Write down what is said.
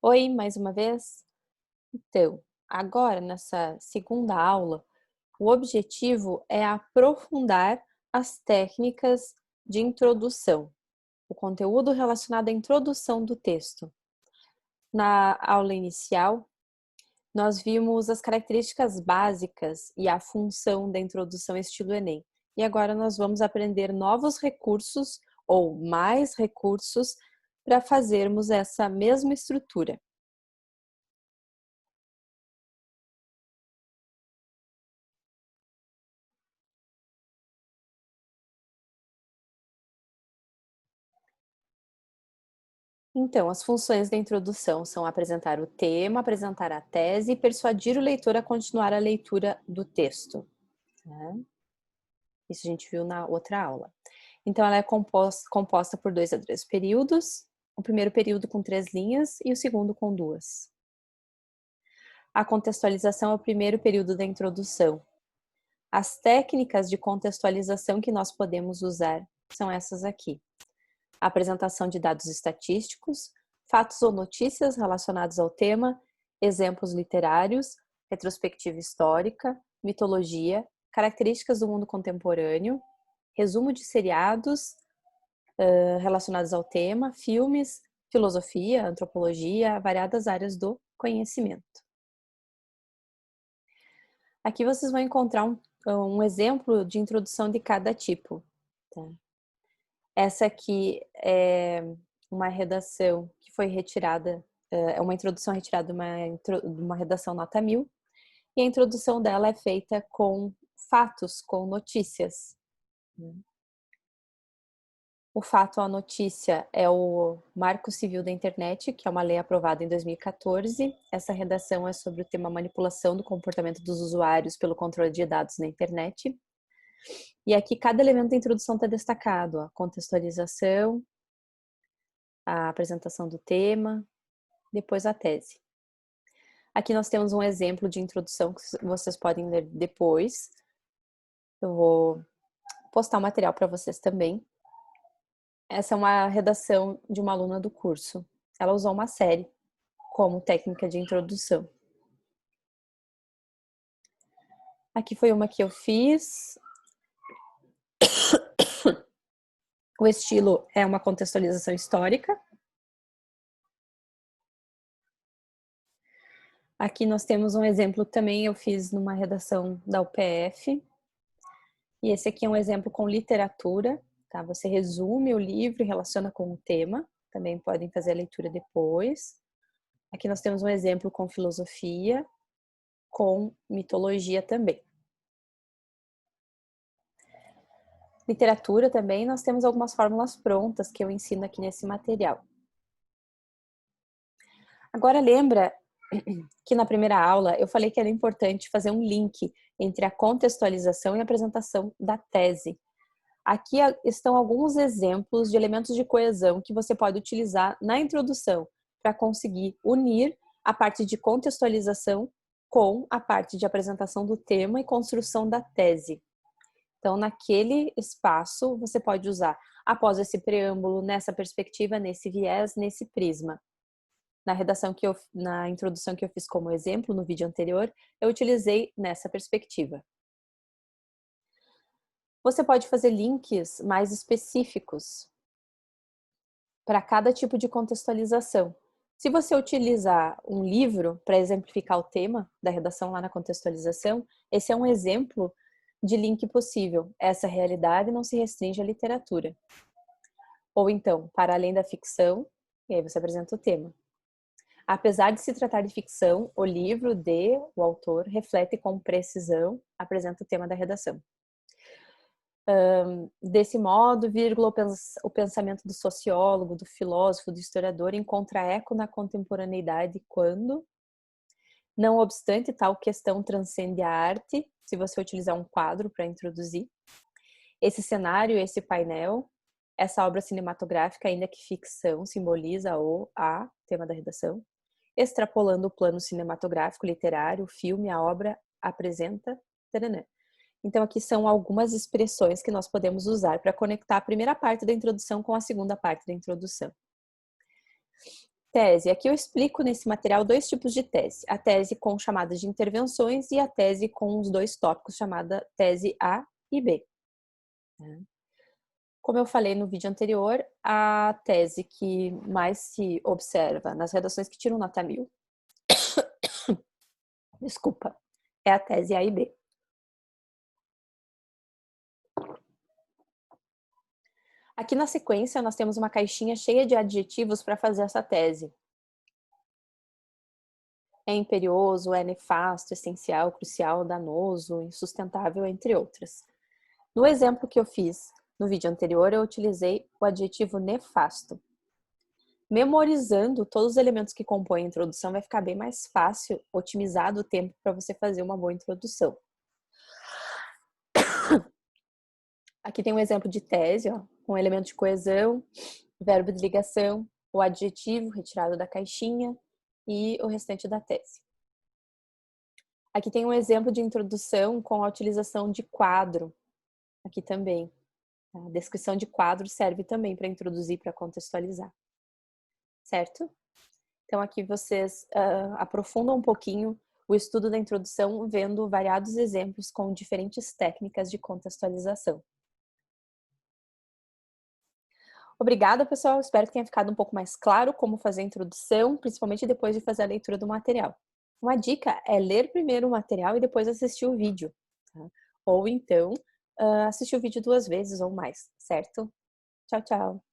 Oi, mais uma vez? Então, agora nessa segunda aula, o objetivo é aprofundar as técnicas de introdução, o conteúdo relacionado à introdução do texto. Na aula inicial, nós vimos as características básicas e a função da introdução estilo Enem. E agora nós vamos aprender novos recursos ou mais recursos para fazermos essa mesma estrutura. Então, as funções da introdução são apresentar o tema, apresentar a tese e persuadir o leitor a continuar a leitura do texto, né? Isso a gente viu na outra aula. Então, ela é composta por 2 a 3 períodos, o primeiro período com 3 linhas e o segundo com 2. A contextualização é o primeiro período da introdução. As técnicas de contextualização que nós podemos usar são essas aqui: a apresentação de dados estatísticos, fatos ou notícias relacionados ao tema, exemplos literários, retrospectiva histórica, mitologia, características do mundo contemporâneo, resumo de seriados relacionados ao tema, filmes, filosofia, antropologia, variadas áreas do conhecimento. Aqui vocês vão encontrar um exemplo de introdução de cada tipo. Tá? Essa aqui é uma redação que foi retirada, é uma introdução retirada de uma redação nota 1000, e a introdução dela é feita com fatos, com notícias. O fato, a notícia, é o Marco Civil da Internet, que é uma lei aprovada em 2014. Essa redação é sobre o tema manipulação do comportamento dos usuários pelo controle de dados na internet. E aqui cada elemento da introdução está destacado: a contextualização, a apresentação do tema, depois a tese. Aqui nós temos um exemplo de introdução que vocês podem ler depois. Eu vou postar o material para vocês também. Essa é uma redação de uma aluna do curso. Ela usou uma série como técnica de introdução. Aqui foi uma que eu fiz. O estilo é uma contextualização histórica. Aqui nós temos um exemplo também, eu fiz numa redação da UPF. E esse aqui é um exemplo com literatura, tá? Você resume o livro e relaciona com o tema. Também podem fazer a leitura depois. Aqui nós temos um exemplo com filosofia, com mitologia também. Literatura também, nós temos algumas fórmulas prontas que eu ensino aqui nesse material. Agora lembra que na primeira aula eu falei que era importante fazer um link entre a contextualização e a apresentação da tese. Aqui estão alguns exemplos de elementos de coesão que você pode utilizar na introdução para conseguir unir a parte de contextualização com a parte de apresentação do tema e construção da tese. Então, naquele espaço, você pode usar, após esse preâmbulo, nessa perspectiva, nesse viés, nesse prisma. Na introdução que eu fiz como exemplo, no vídeo anterior, eu utilizei nessa perspectiva. Você pode fazer links mais específicos para cada tipo de contextualização. Se você utilizar um livro para exemplificar o tema da redação lá na contextualização, esse é um exemplo de link possível. Essa realidade não se restringe à literatura. Ou então, para além da ficção, e aí você apresenta o tema. Apesar de se tratar de ficção, o livro o autor reflete com precisão, apresenta o tema da redação. Desse modo, vírgula, o pensamento do sociólogo, do filósofo, do historiador encontra eco na contemporaneidade quando, não obstante tal questão transcende a arte, se você utilizar um quadro para introduzir, esse cenário, esse painel, essa obra cinematográfica, ainda que ficção, simboliza a tema da redação, extrapolando o plano cinematográfico, literário, o filme, a obra apresenta, taranã. Então, aqui são algumas expressões que nós podemos usar para conectar a primeira parte da introdução com a segunda parte da introdução. Tese. Aqui eu explico nesse material 2 tipos de tese. A tese com chamadas de intervenções e a tese com os 2 tópicos, chamada tese A e B. Como eu falei no vídeo anterior, a tese que mais se observa nas redações que tiram nota 1000, desculpa, é a tese A e B. Aqui na sequência, nós temos uma caixinha cheia de adjetivos para fazer essa tese. É imperioso, é nefasto, essencial, crucial, danoso, insustentável, entre outras. No exemplo que eu fiz no vídeo anterior, eu utilizei o adjetivo nefasto. Memorizando todos os elementos que compõem a introdução, vai ficar bem mais fácil, otimizado o tempo para você fazer uma boa introdução. Aqui tem um exemplo de tese, ó, com elemento de coesão, verbo de ligação, o adjetivo retirado da caixinha e o restante da tese. Aqui tem um exemplo de introdução com a utilização de quadro, aqui também. A descrição de quadro serve também para introduzir, para contextualizar. Certo? Então aqui vocês aprofundam um pouquinho o estudo da introdução, vendo variados exemplos com diferentes técnicas de contextualização. Obrigada, pessoal. Espero que tenha ficado um pouco mais claro como fazer a introdução, principalmente depois de fazer a leitura do material. Uma dica é ler primeiro o material e depois assistir o vídeo. Tá? Ou então, assistir o vídeo 2 vezes ou mais, certo? Tchau, tchau!